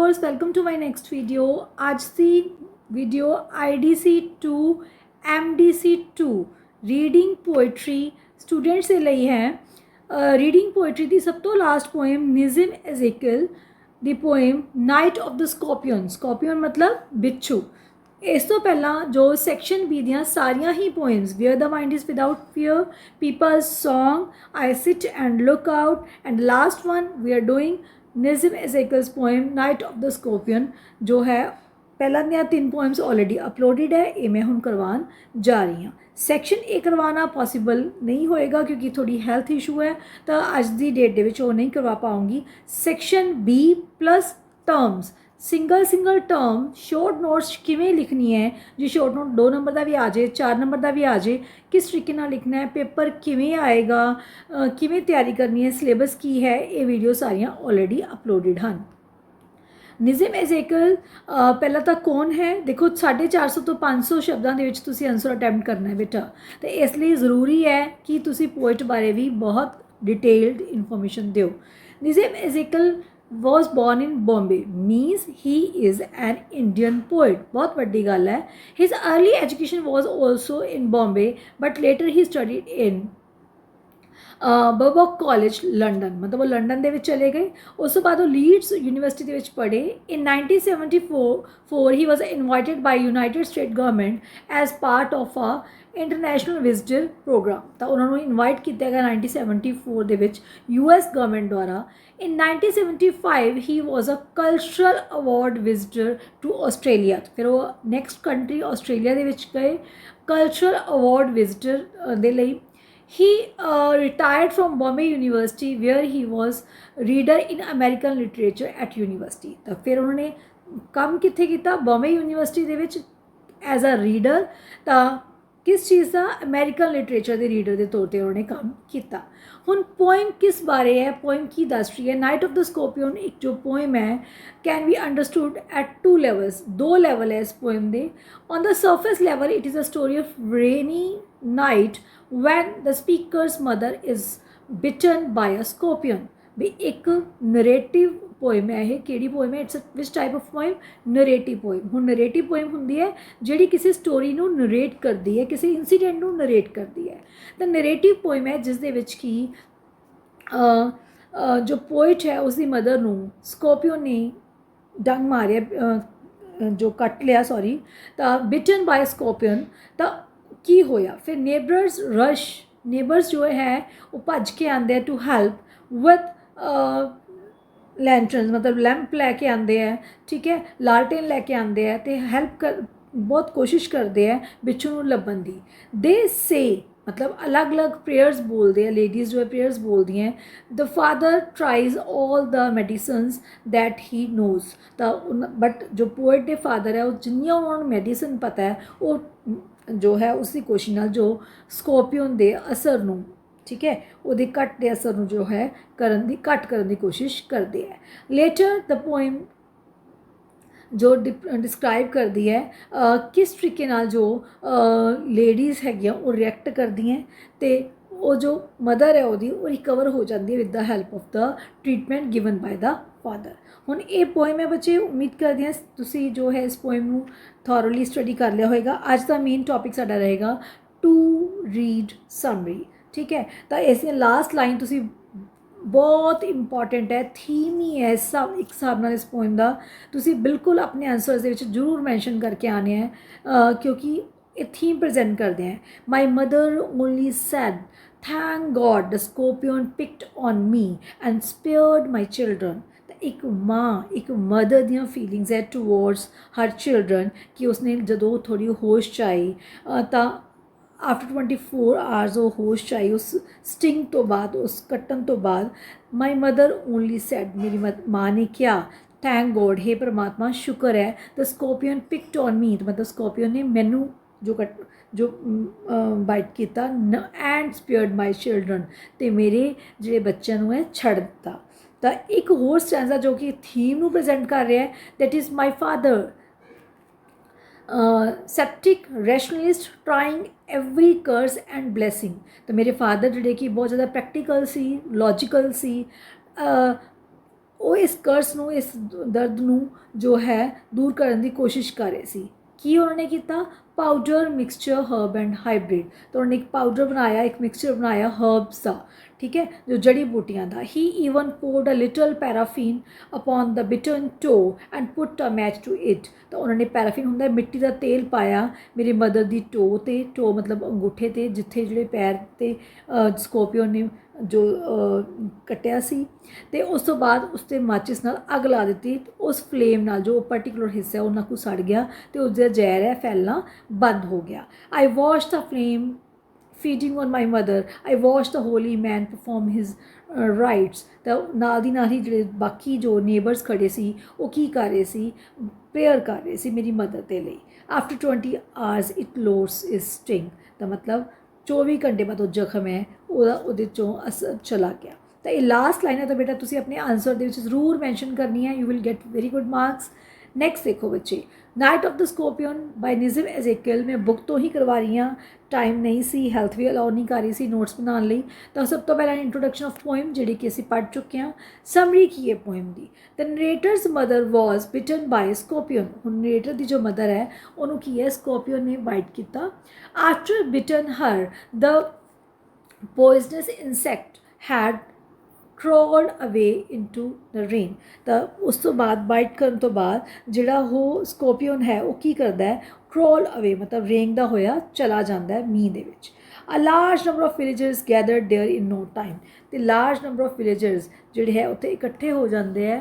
viewers, welcome to my next video. आज दी video IDC 2 MDC 2 reading poetry students ਦੇ ਲਈ ਹੈ। ਰੀਡਿੰਗ ਪੋਇਟਰੀ ਦੀ ਸਭ ਤੋਂ ਲਾਸਟ ਪੋਇਮ ਨਿਜ਼ਮ ਐਜ਼ੇਕਲ ਦੀ poem night of the scorpion. Scorpion ਮਤਲਬ ਬਿੱਛੂ। ਇਸ ਤੋਂ ਪਹਿਲਾਂ ਜੋ ਸੈਕਸ਼ਨ ਬੀ ਦੀਆਂ ਸਾਰੀਆਂ ਹੀ poems where the mind is without fear, people's song, I sit and look out and last one we are doing Nissim Ezekiel's poem night of the scorpion जो है। पहला दियाँ 3 पोएम्स ऑलरेडी अपलोडिड है, ये मैं हुण करवान जा रही हाँ। सैक्शन ए करवाना पॉसिबल नहीं होएगा क्योंकि थोड़ी हैल्थ इशू है, तो अज की डेट दे विच वो नहीं करवा पाऊँगी। Section B plus terms single term short notes किमें लिखनी है जी। शॉर्ट नोट 2 नंबर का भी आ जाए, 4 नंबर का भी आ जाए, किस तरीके नाल लिखना है, पेपर किमें आएगा, किमें तैयारी करनी है, सिलेबस की है, ये वीडियो सारियां ऑलरेडी अपलोडिड हैं। निज़म एज़ेकल पहला तो कौन है देखो, 450 तो 500 शब्दों के विच तुसीं आंसर अटैम्प्ट करना है बेटा, तो इसलिए ज़रूरी है कि तुसीं पोइट बारे भी बहुत डिटेल्ड इन्फॉर्मेशन दो। निज़म एज़ेकल was born in Bombay, means he is an Indian poet। बहुत बड़ी गल है। His early education was also in Bombay, but later he studied in Birkbeck college London, मतलब वो लंडन ਦੇ ਵਿੱਚ चले गए। उस तो बाद वो लीड्स यूनिवर्सिटी ਦੇ ਵਿੱਚ पढ़े। In 1974 he was invited by United States government as part of a international visitor programme. तो उन्होंने इनवाइट किया गया 1974 ਦੇ ਵਿੱਚ US गवर्नमेंट द्वारा। In 1975 he was a cultural award visitor to Australia। फिर वो नेक्स्ट कंट्री आस्ट्रेलिया ਦੇ ਵਿੱਚ गए कल्चरल अवार्ड विजिटर ਦੇ ਲਈ। He retired from Bombay University where he was reader in American literature at university। तो फिर उन्होंने काम कित्थे कीता, बॉम्बे यूनिवर्सिटी दे विच एज अ रीडर। तो किस चीज़ का, अमेरिकन लिटरेचर के रीडर के तौर पर उन्होंने काम किया। हुण पोएम किस बारे है, पोएम की दस रही है। नाइट ऑफ द स्कॉर्पियन एक जो पोएम है can be understood at 2 levels, 2 level है इस पोएम के। On the surface level it is a story of rainy night when the speaker's mother is bitten by a scorpion. भी एक narrative poem है। यह किहड़ी पोएम है, it's which type of poem, narrative poem. हुण narrative poem हुंदी है जिहड़ी किसी स्टोरी नूं नरेट करती है, किसी इंसीडेंट नूं नरेट करती है। तो नरेटिव पोएम है जिस दे विच कि जो पोइट है उसकी मदर नूं स्कॉर्पियन ने डंग मारिया, जो कट लिया सॉरी, तो बिटन बाय स्कॉर्पियन। तो की होया, फिर नेबर्स जो है वो भज के आते हैं टू हेल्प विद लैंटर्स, मतलब लैंप लैके आते हैं, ठीक है, लालटेन लैके आते हैं, तो हेल्प कर बहुत कोशिश करते हैं बिच्छू नूं लभन दी। दे से मतलब अलग अलग प्रेयर्स बोलते हैं, लेडीज़ जो है प्रेयर्स बोलती हैं। The father tries all the medicines that he knows. तो बट जो पोएट के फादर है वो जिन्नियां उन्होंने मेडिसन पता है वो जो है उसकी कोशिश नाल जो स्कॉर्पियन के असर नूं, ठीक है, वो घट के असर नूं जो है घट करने की कोशिश करते हैं। लेटर द पोएम जो डिस्क्राइब करती है किस तरीके नाल जो लेडीज़ हैगियां वो रिएक्ट करदी हैं, तो वो जो मदर है वो रिकवर हो जाती है with the help of the treatment given by the father. हुण ये पोएम है बच्चे, उम्मीद करते हैं तुसी जो है इस पोएम नूं थॉरली स्टडी कर लिया होएगा। अज का मेन टॉपिक साडा रहेगा टू रीड समरी, ठीक है। तो इस लास्ट लाइन तुसी बहुत इंपॉर्टेंट है, थीम ही है सब एक हिसाब नाल इस पोएम का। तुसी बिल्कुल अपने आंसर्स दे विच जरूर मैंशन करके आने हैं क्योंकि ये थीम प्रेजेंट करते हैं। My mother only sad thank God the scorpion picked on me and spared my children. एक माँ, एक मदर दियाँ फीलिंग्स है टूवर्ड्स हर चिल्ड्रन कि उसने जदों थोड़ी होश च आई तो आफ्टर 24 आवर्स वो होश च आई, उस स्टिंग तो बाद, उस कट्टन तो बाद। माई मदर ओनली सैड, मेरी माँ ने क्या, थैंक गॉड, हे परमात्मा शुक्र है, the scorpion picked on me, तो मतलब स्कॉर्पियन ने मैनू जो बाइट किया एंड स्पेयर्ड माई चिल्ड्रन, तो मेरे जिहड़े बच्चों नूं है छड़ दिता। तो एक होर स्टैंजा जो कि थीम नूं प्रेजेंट कर रहा है, that is my father sceptic rationalist trying every curse and blessing. तो मेरे फादर जिहड़े कि बहुत ज़्यादा प्रैक्टिकल सी, लॉजिकल सी, ਉਹ ਇਸ ਕਰਸ ਨੂੰ, ਇਸ ਦਰਦ ਨੂੰ ਜੋ ਹੈ ਦੂਰ ਕਰਨ ਦੀ ਕੋਸ਼ਿਸ਼ ਕਰ ਰਹੇ ਸੀ। ਕੀ ਉਹਨਾਂ ਨੇ ਕੀਤਾ? Powder mixture herb and hybrid. ਤਾਂ ਉਹਨੇ ਇੱਕ ਪਾਊਡਰ ਬਣਾਇਆ, ਇੱਕ ਮਿਕਸਚਰ ਬਣਾਇਆ ਹਰਬਸ ਦਾ, ਠੀਕ ਹੈ, ਜੋ ਜੜੀ ਬੂਟੀਆਂ ਦਾ। He even poured a little paraffin upon the bitten toe and put a match to it. ਤਾਂ ਉਹਨਾਂ ਨੇ ਪੈਰਾਫੀਨ ਹੁੰਦਾ ਮਿੱਟੀ ਦਾ ਤੇਲ ਪਾਇਆ ਮੇਰੀ ਮਦਰ ਦੀ ਟੋ 'ਤੇ, ਟੋ ਮਤਲਬ ਅੰਗੂਠੇ 'ਤੇ, ਜਿੱਥੇ ਜਿਹੜੇ ਪੈਰ 'ਤੇ ਸਕੋਰਪੀਓ ਨੇ ਜੋ ਕੱਟਿਆ ਸੀ। ਅਤੇ ਉਸ ਤੋਂ ਬਾਅਦ ਉਸ 'ਤੇ ਮਾਚਿਸ ਨਾਲ ਅੱਗ ਲਾ ਦਿੱਤੀ। ਉਸ ਫਲੇਮ ਨਾਲ ਜੋ ਪਰਟੀਕੂਲਰ ਹਿੱਸਾ ਉਹਨਾਂ ਕੋਲ ਸੜ ਗਿਆ ਅਤੇ ਉਸਦਾ ਜ਼ਹਿਰ ਹੈ ਫੈਲਣਾ ਬੰਦ ਹੋ ਗਿਆ। I watch the flame feeding on my mother, I watch the holy man perform his rites. ਤਾਂ ਨਾਲ ਦੀ ਨਾਲ ਹੀ ਜਿਹੜੇ ਬਾਕੀ ਜੋ ਨੇਬਰਸ ਖੜੇ ਸੀ ਉਹ ਕੀ ਕਰ ਰਹੇ ਸੀ? ਪ੍ਰੇਅਰ ਕਰ ਰਹੇ ਸੀ ਮੇਰੀ ਮਦਰ ਦੇ ਲਈ। After 20 hours it loss is sting. ਤਾਂ ਮਤਲਬ 24 ਘੰਟੇ ਬਾਅਦ ਉਹ ਜ਼ਖਮ ਹੈ ਉਹਦੇ 'ਚੋਂ ਅਸਰ ਚਲਾ ਗਿਆ। ਤਾਂ ਇਹ ਲਾਸਟ ਲਾਈਨ ਹੈ, ਤਾਂ ਬੇਟਾ ਤੁਸੀਂ ਆਪਣੇ ਆਨਸਰ ਦੇ ਵਿੱਚ ਜ਼ਰੂਰ ਮੈਂਸ਼ਨ ਕਰਨੀ ਹੈ। You will get very good marks. Next ਦੇਖੋ ਬੱਚੇ, night of the scorpion by Nissim Ezekiel. ਮੈਂ ਬੁੱਕ ਤੋਂ ਹੀ ਕਰਵਾ ਰਹੀ ਹਾਂ, ਟਾਈਮ ਨਹੀਂ ਸੀ, ਹੈਲਥ ਵੀ ਅਲਾਉ ਨਹੀਂ ਕਰ ਰਹੀ ਸੀ ਨੋਟਸ ਬਣਾਉਣ ਲਈ। ਤਾਂ ਸਭ ਤੋਂ ਪਹਿਲਾਂ ਇੰਟਰੋਡਕਸ਼ਨ ਆਫ ਪੋਇਮ ਜਿਹੜੀ ਕਿ ਅਸੀਂ ਪੜ੍ਹ ਚੁੱਕੇ ਹਾਂ। ਸਮਰੀ ਕੀ ਹੈ ਪੋਇਮ ਦੀ? ਦ ਨਰੇਟਰਸ ਮਦਰ ਵਾਜ਼ ਬਿਟਨ ਬਾਈ ਸਕੋਰਪੀਅਨ। ਹੁਣ ਨਰੇਟਰ ਦੀ ਜੋ ਮਦਰ ਹੈ ਉਹਨੂੰ ਕੀ ਹੈ? ਸਕੋਰਪੀਅਨ ਨੇ ਬਾਈਟ ਕੀਤਾ। After bitten her the poisonous insect had crawled away into the rain। ਤਾਂ ਉਸ ਤੋਂ ਬਾਅਦ ਬਾਈਟ ਕਰਨ ਤੋਂ ਬਾਅਦ ਜਿਹੜਾ ਉਹ ਸਕੋਰਪੀਅਨ ਹੈ ਉਹ ਕੀ ਕਰਦਾ ਹੈ? crawl away ਮਤਲਬ ਰੇਂਗਦਾ ਹੋਇਆ ਚਲਾ ਜਾਂਦਾ ਹੈ ਮੀਂਹ ਦੇ ਵਿੱਚ। a large number of villagers gathered there in no time। ਅਤੇ ਲਾਰਜ ਨੰਬਰ ਆਫ ਵਿਲੇਜਰਸ ਜਿਹੜੇ ਹੈ ਉੱਥੇ ਇਕੱਠੇ ਹੋ ਜਾਂਦੇ ਹੈ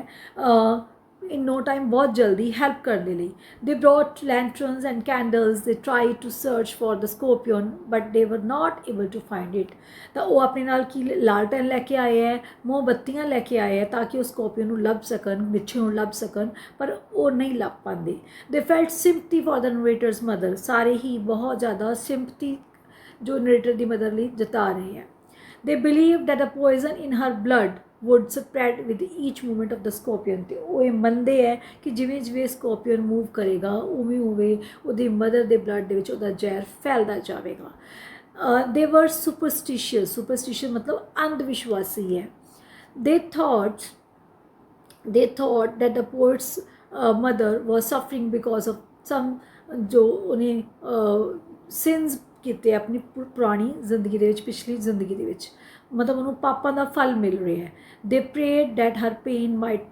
in no time, ਬਹੁਤ ਜਲਦੀ ਹੈਲਪ ਕਰਨ ਦੇ ਲਈ। they brought lanterns and candles, they tried to search for the scorpion but they were not able to find it। ਤਾਂ ਉਹ ਆਪਣੇ ਨਾਲ ਕੀ ਲਾਲਟਨ ਲੈ ਕੇ ਆਏ ਹੈ, ਮੋਮਬੱਤੀਆਂ ਲੈ ਕੇ ਆਏ ਹੈ ਤਾਂ ਕਿ ਉਹ ਸਕੋਰਪੀਅਨ ਨੂੰ ਲੱਭ ਸਕਣ, ਬਿੱਛੂ ਨੂੰ ਲੱਭ ਸਕਣ, ਪਰ ਉਹ ਨਹੀਂ ਲੱਭ ਪਾਉਂਦੇ। they felt sympathy for the narrator's mother। ਸਾਰੇ ਹੀ ਬਹੁਤ ਜ਼ਿਆਦਾ ਸਿੰਪਥੀ ਜੋ ਨਰੇਟਰ ਦੀ ਮਦਰ ਲਈ ਜਤਾ ਰਹੇ ਹੈ। they believed that the poison in her blood would spread with each movement of the scorpion। ਅਤੇ ਉਹ ਇਹ ਮੰਨਦੇ ਹੈ ਕਿ ਜਿਵੇਂ ਜਿਵੇਂ ਸਕੋਰਪੀਅਨ ਮੂਵ ਕਰੇਗਾ ਉਵੇਂ ਉਵੇਂ ਉਹਦੀ ਮਦਰ ਦੇ ਬਲੱਡ ਦੇ ਵਿੱਚ ਉਹਦਾ ਜ਼ਹਿਰ ਫੈਲਦਾ ਜਾਵੇਗਾ। they were superstitious ਮਤਲਬ ਅੰਧ ਵਿਸ਼ਵਾਸੀ ਹੈ। they thought that the poet's mother was suffering because of some ਜੋ ਉਹਨੇ sins ਕੀਤੇ ਆਪਣੀ ਪੁਰਾਣੀ ਜ਼ਿੰਦਗੀ ਦੇ ਵਿੱਚ, ਪਿਛਲੀ ਜ਼ਿੰਦਗੀ ਦੇ ਵਿੱਚ, ਮਤਲਬ ਉਹਨੂੰ ਪਾਪਾਂ ਦਾ ਫਲ ਮਿਲ ਰਿਹਾ ਹੈ। they prayed that her pain might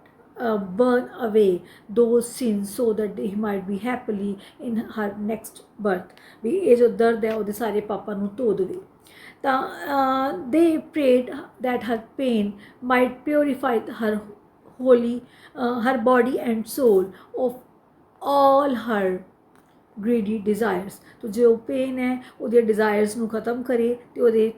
burn away those sins so that he might be happily in her next birth। ਵੀ ਇਹ ਜੋ ਦਰਦ ਹੈ ਉਹਦੇ ਸਾਰੇ ਪਾਪਾਂ ਨੂੰ ਧੋ ਦੇਵੇ। ਤਾਂ they prayed that her pain might purify her body and soul of all her greedy desires। तो जो पेन है ਉਹਦੀਆਂ ਡਿਜ਼ਾਇਰਸ ਨੂੰ ਖਤਮ ਕਰੇ ਅਤੇ ਉਹਦੇ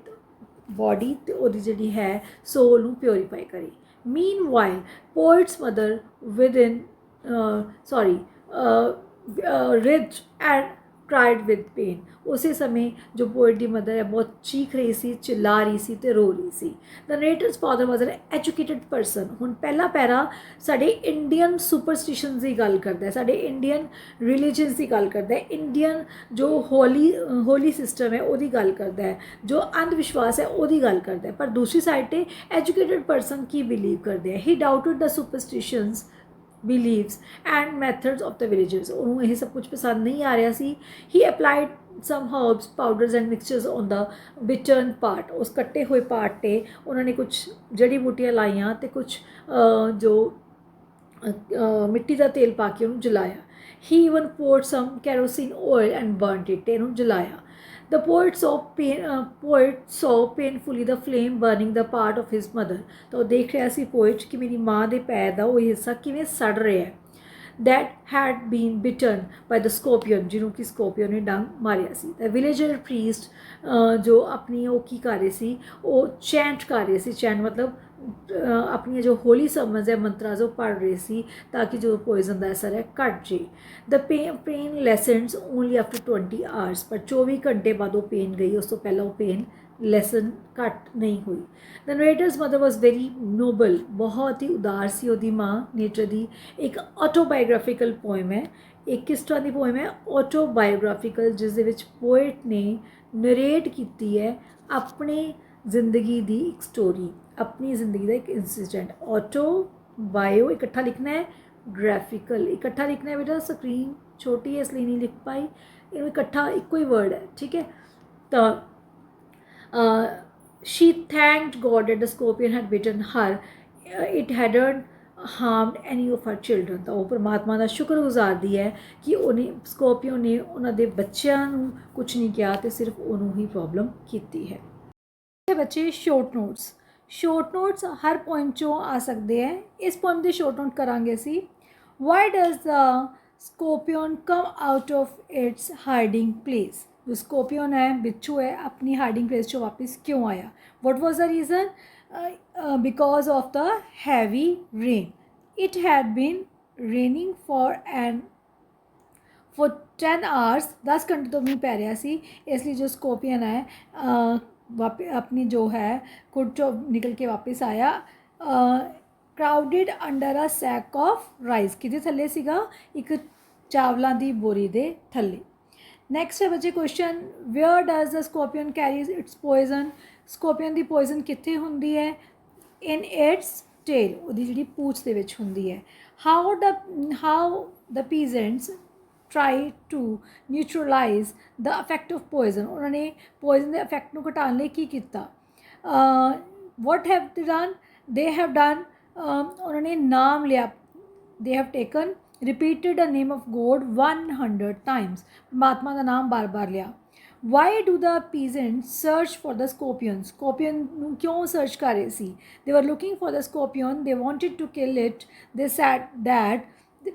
ਬੋਡੀ ਅਤੇ ਉਹਦੀ ਜਿਹੜੀ ਹੈ ਸੋਲ ਨੂੰ ਪਿਓਰੀਫਾਈ ਕਰੇ। meanwhile poet's mother writhed and cried with pain। ਉਸੇ ਸਮੇਂ ਜੋ ਪੋਇਟ ਦੀ ਮਦਰ ਹੈ ਬਹੁਤ ਚੀਖ ਰਹੀ ਸੀ, ਚਿੱਲਾ ਰਹੀ ਸੀ ਅਤੇ ਰੋ ਰਹੀ ਸੀ। ਦ ਨਰੇਟਰਸ ਫਾਦਰ ਵਾਜ਼ ਐਨ ਐਜੂਕੇਟਡ ਪਰਸਨ। ਹੁਣ ਪਹਿਲਾ ਪੈਰਾ ਸਾਡੇ ਇੰਡੀਅਨ ਸੁਪਰਸਟੀਸ਼ਨਸ ਦੀ ਗੱਲ ਕਰਦਾ ਹੈ, ਸਾਡੇ ਇੰਡੀਅਨ ਰਿਲੀਜਨਸ ਦੀ ਗੱਲ ਕਰਦਾ ਹੈ, ਇੰਡੀਅਨ ਜੋ ਹੋਲੀ ਸਿਸਟਮ ਹੈ ਉਹਦੀ ਗੱਲ ਕਰਦਾ ਹੈ, ਜੋ ਅੰਧ ਵਿਸ਼ਵਾਸ ਹੈ ਉਹਦੀ ਗੱਲ ਕਰਦਾ ਹੈ। ਪਰ ਦੂਸਰੀ ਸਾਈਡ 'ਤੇ ਐਜੂਕੇਟਡ ਪਰਸਨ ਕੀ ਬਿਲੀਵ ਕਰਦੇ ਹੈ? ਹੀ ਡਾਊਟਡ ਦ ਸੁਪਰਸਟੀਸ਼ਨਸ beliefs and methods of the villagers। ਉਹਨੂੰ ਇਹ ਸਭ ਕੁਝ ਪਸੰਦ ਨਹੀਂ ਆ ਰਿਹਾ ਸੀ। he applied some herbs, powders and mixtures on the bitten part। ਉਸ ਕੱਟੇ ਹੋਏ ਪਾਰਟ 'ਤੇ ਉਹਨਾਂ ਨੇ ਕੁਝ ਜੜੀ ਬੂਟੀਆਂ ਲਾਈਆਂ ਅਤੇ ਕੁਝ ਜੋ ਮਿੱਟੀ ਦਾ ਤੇਲ ਪਾ ਕੇ ਉਹਨੂੰ ਜਲਾਇਆ। he even poured some kerosene oil and burnt it। ਇਹਨੂੰ ਜਲਾਇਆ। The poet saw painfully the flame burning the part of his mother। ਤਾਂ ਉਹ ਦੇਖ ਰਿਹਾ ਸੀ ਪੋਇਟ ਕਿ ਮੇਰੀ ਮਾਂ ਦੇ ਪੈਰ ਦਾ ਉਹ ਹਿੱਸਾ ਕਿਵੇਂ ਸੜ ਰਿਹਾ ਹੈ। that had been bitten by the scorpion, ਜਿਹਨੂੰ ਕਿ ਸਕੋਰਪੀਅਨ ਨੇ ਡੰਗ ਮਾਰਿਆ ਸੀ। The villager priest ਜੋ ਆਪਣੀ ਉਹ ਕੀ ਕਰ ਰਹੇ ਸੀ, ਉਹ ਚੈਂਟ ਕਰ ਰਹੇ ਸੀ। ਚੈਂਟ ਮਤਲਬ ਆਪਣੀਆਂ ਜੋ ਹੋਲੀ ਸਮਝ ਹੈ ਮੰਤਰਾਜ਼ ਉਹ ਪੜ੍ਹ ਰਹੇ ਸੀ ਤਾਂ ਕਿ ਜੋ ਪੋਇਜ਼ਨ ਦਾ ਅਸਰ ਹੈ ਘੱਟ ਜੇ। ਦ pain lessons only after 20 hours. ਪਰ 24 ਘੰਟੇ ਬਾਅਦ ਉਹ ਪੇਨ ਗਈ, ਉਸ ਤੋਂ ਪਹਿਲਾਂ ਉਹ ਪੇਨ ਲੈਸਨ ਘੱਟ ਨਹੀਂ ਹੋਈ। ਦ ਨਰੇਟਰਸ ਮਦਰ ਵਾਜ਼ ਵੈਰੀ ਨੋਬਲ। ਬਹੁਤ ਹੀ ਉਦਾਰ ਸੀ ਉਹਦੀ ਮਾਂ ਨੇਚਰ ਦੀ। ਇੱਕ ਆਟੋਬਾਇਓਗ੍ਰਾਫੀਕਲ ਪੋਇਮ ਹੈ। ਇੱਕ ਕਿਸ ਤਰ੍ਹਾਂ ਦੀ ਪੋਇਮ ਹੈ? ਆਟੋਬਾਇਓਗ੍ਰਾਫੀਕਲ, ਜਿਸ ਦੇ ਵਿੱਚ ਪੋਇਟ ਨੇ ਨਰੇਟ ਕੀਤੀ ਹੈ ਆਪਣੀ ਜ਼ਿੰਦਗੀ ਦੀ ਇੱਕ ਸਟੋਰੀ, ਆਪਣੀ ਜ਼ਿੰਦਗੀ ਦਾ ਇੱਕ ਇੰਸੀਡੈਂਟ। बायो इकट्ठा लिखना है, ग्राफिकल इकट्ठा लिखना है बेटा, स्क्रीन छोटी है इसलिए नहीं लिख पाई, इनमें इकट्ठा एक ही वर्ड है, ठीक है। तो she thanked God that the scorpion had bitten her, it hadn't harmed any of her children. ਤਾਂ ਉਹ ਪਰਮਾਤਮਾ ਦਾ ਸ਼ੁਕਰਗੁਜ਼ਾਰਦੀ ਹੈ ਕਿ ਉਹਨੇ ਸਕੋਰਪੀਓ ਨੇ ਉਹਨਾਂ ਦੇ ਬੱਚਿਆਂ ਨੂੰ ਕੁਝ ਨਹੀਂ ਕਿਹਾ ਅਤੇ ਸਿਰਫ ਉਹਨੂੰ ਹੀ ਪ੍ਰੋਬਲਮ ਕੀਤੀ ਹੈ। ਬੱਚੇ ਸ਼ੋਰਟ ਨੋਟਸ ਹਰ ਪੋਇਮ 'ਚੋਂ ਆ ਸਕਦੇ ਹੈ। ਇਸ ਪੋਇਮ ਦੇ ਸ਼ੋਰਟ ਨੋਟ ਕਰਾਂਗੇ ਅਸੀਂ। Why does the scorpion come out of its hiding place. जो स्कॉर्पियन है, बिच्छू है, अपनी हाइडिंग प्लेस से वापस क्यों आया? What was the reason? Because of the heavy rain. It had been raining for 10 hours, 10 घंटे तो नहीं पै रहा सी, इसलिए जो स्कॉर्पियन है अपनी जो है खुद चो निकल के वापस आया। Crowded under a sack of rice, किहदे थल्ले सीगा? एक चावलों की बोरी दे थल्ले। नैक्सट है बच्चे question, where does the scorpion carries its poison. Scorpion की पॉइजन कित्थे हुंदी है? इन इट्स टेल, उहदी जिहड़ी पूछ दे विच हुंदी है। How the peasants try to neutralise the effect of poison. उन्होंने पॉइजन के इफेक्ट को घटाने लई की कीता? What have they done? They have done, उन्होंने नाम लिया, they have taken repeated the name of God 100 times, परमात्मा का नाम बार बार लिया। Why do the peasants search for the scorpion. Scorpion क्यों सर्च कर रहे सी? They were looking for the scorpion, they wanted to kill it. They said that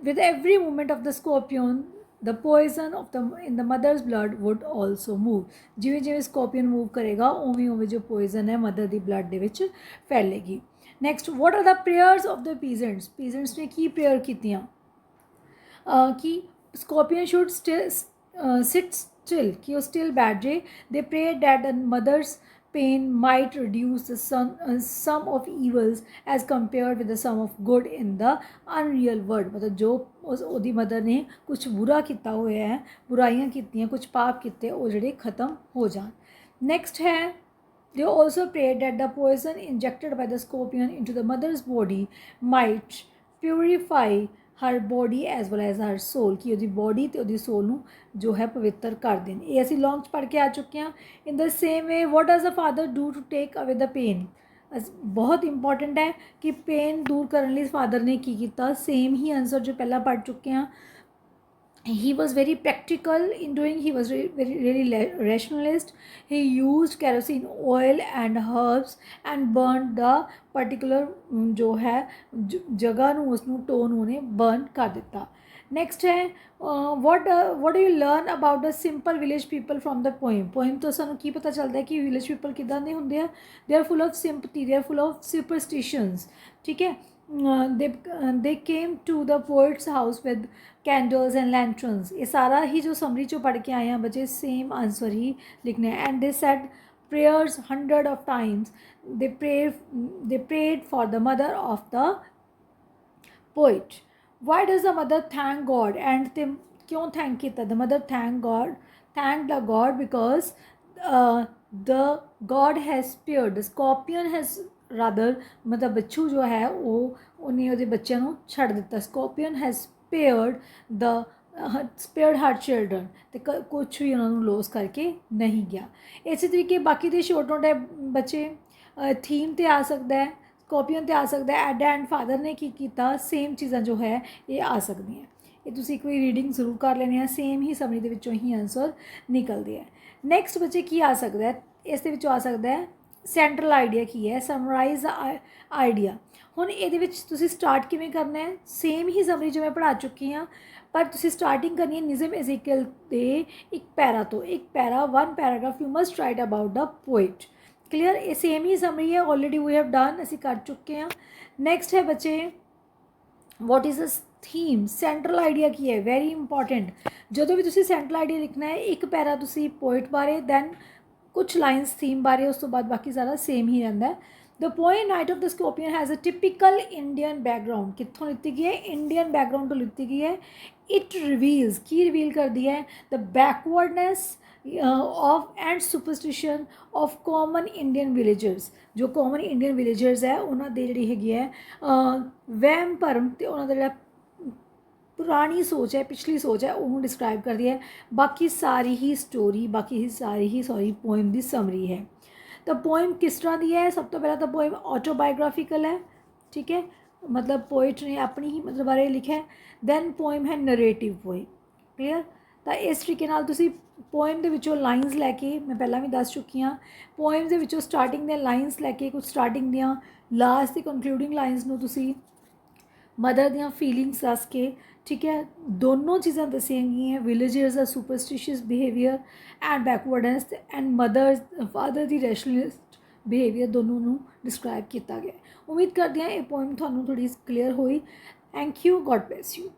with every movement of the scorpion the poison of the in the mother's blood would also move. जिमें जिमें scorpion move करेगा उवें उवें जो poison है mother की blood के विच फैलेगी। Next, what are the prayers of the peasants. Peasants ने की प्रेयर कीतियां कि स्कॉर्पियन शुड सिट स्टिल, कि वो स्टिल बैठ जाए। They pray that the mother's pain might reduce the sum of evils as compare with the sum of good in the unreal world. मतलब जो उसकी मदर ने कुछ बुरा किया होया है, बुराइयां कीतियां, कुछ पाप किए, वो जोड़े खत्म हो जान। नैक्सट है, they also prayed that the poison injected by the scorpion into the mother's body might purify her body as well as her soul, कि उसकी बॉडी तो उसकी सोल नू जो है पवित्र कर देन। ये असी लॉन्ग पढ़ के आ चुके हैं। In the same way, what does the father do to take away the pain. बहुत इंपॉर्टेंट है कि पेन दूर करने लिए फादर ने की किया? सेम ही आंसर जो पहला पढ़ चुके हैं। He was very practical in doing, he was really rationalist. He used kerosene oil and herbs and burned the particular जो है जगह नू उसनू टोन उन्हें burn कर दिता। नेक्स्ट है, what do you learn about the simple village people from the poem। poem तो सानू की पता चलता है कि village people किदां दे हुंदे आ? they are full of sympathy, they are full of superstitions, ठीक है। they came to the poet's house with candles and lanterns। ये सारा ही जो समरी चो पढ़ के आए हैं बच्चे सेम आंसर ही लिखने हैं। and they said prayers 100 of times। they prayed for the mother of the poet। why does the mother thank God? and they क्यों thank किया? the mother thanked the God because the God has spared, the scorpion has rather, मतलब बच्चू जो है वो उन्हें उसके बच्चों को छड़ दिता। Scorpion has spared her children, तो कुछ भी उन्होंने लॉस करके नहीं गया। इसी तरीके बाकी के शॉर्ट नोट है बच्चे। थीम ते आ सकता है, स्कॉर्पियन ते आ सकता है, एड एंड फादर ने की किया, सेम चीज़ा जो है ये आ सकती हैं। ये तुसीं एक बार रीडिंग जरूर कर लेने हैं, सेम ही समरी दे विचों ही आंसर निकलते हैं। नैक्सट बच्चे की आ सकता है? इस दे विचों आ सकता है सेंट्रल आइडिया की है, समराइज आइडिया। हुण इहदे विच तुसीं स्टार्ट किवें करना है? सेम ही समरी जो मैं पढ़ा चुकी हाँ, पर तुसीं स्टार्टिंग करनी है निज़म एज़ेकियल दे एक पैरा तो। एक para, one paragraph you must write about the poet. Clear? ये सेम ही समरी है, ऑलरेडी वी हैव डन, असीं कर चुके हैं। नैक्सट है बच्चे, what is the theme. Central idea की है, वेरी इंपॉर्टेंट। जो भी तुसीं सेंट्रल आइडिया लिखना है, एक पैरा तुसीं पोइट बारे, दैन कुछ लाइन्स थीम बारे, उस तो बाद बाकी सारा सेम ही रहता है। The poem night of the scorpion has a typical Indian background, कितों लिती गई है, इंडियन बैकग्राउंड तो लिती गई है। इट रिवील्स, की रिवील कर दिया है, the backwardness of and superstition of common Indian villagers, जो कॉमन इंडियन विलेजर्स है उन्होंने जी हैगी है वहम भरम तो उन्होंने जोड़ा पुरानी सोच है, पिछली सोच है, उन्होंने डिस्क्राइब कर दिया है। बाकी सारी ही स्टोरी, बाकी सारी ही सॉरी पोएम की समरी है। तो पोएम किस तरह की है, सब तो पहला तो पोएम ऑटोबायोग्राफिकल है, ठीक है, मतलब पोइट ने अपनी ही मतलब बारे लिखा है। दैन पोएम है नरेटिव पोएम, क्लीयर। तो इस तरीके नाल तुसी पोएम दे विचों लाइनस लैके, मैं पहला भी दस चुकी हाँ, पोएम दे विचों स्टार्टिंग दे लाइनस लैके कुछ स्टार्टिंग दियाँ लास्ट दी कंक्लूडिंग लाइनस नूं तुसी मदर दियाँ फीलिंग्स दस के, ठीक है, दोनों चीज़ां दसियां गई हैं, विलेजर्स दा superstitious behaviour and backwardness and mother father the rationalist behaviour, दोनों नूं डिस्क्राइब किया गया। उम्मीद करते हैं ये पोएम थानू थोड़ी क्लीयर हुई। Thank you, God bless you.